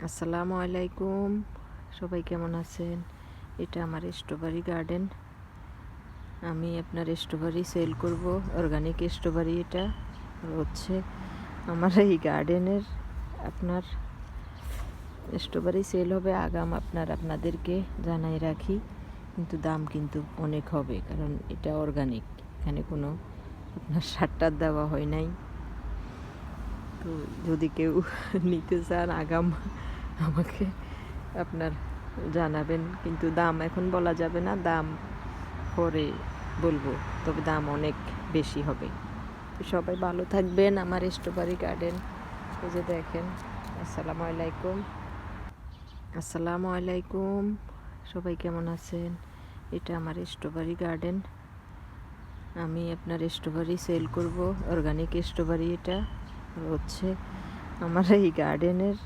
আসসালামু আলাইকুম, সবাই কেমন আছেন? এটা আমার স্ট্রবেরি গার্ডেন। আমি আপনার স্ট্রবেরি সেল করব, অর্গানিক স্ট্রবেরি। এটা হচ্ছে আমার এই গার্ডেনের আপনার স্ট্রবেরি সেল হবে আগাম। আপনাদেরকে জানাই রাখি, কিন্তু দাম কিন্তু অনেক হবে, কারণ এটা অর্গানিক। এখানে কোনো আপনার সার দেওয়া হয় নাই। তো যদি কেউ নিতে চান আগাম আমাকে আপনার জানাবেন, কিন্তু দাম এখন বলা যাবে না, দাম পরে বলবো, তবে দাম অনেক বেশি হবে। সবাই ভালো থাকবেন। আমার স্ট্রবেরি গার্ডেন এই যে দেখেন। আসসালামু আলাইকুম, আসসালামু আলাইকুম, সবাই কেমন আছেন? এটা আমার স্ট্রবেরি গার্ডেন। আমি আপনার স্ট্রবেরি সেল করব, অর্গানিক স্ট্রবেরি। এটা হচ্ছে আমার এই গার্ডেনের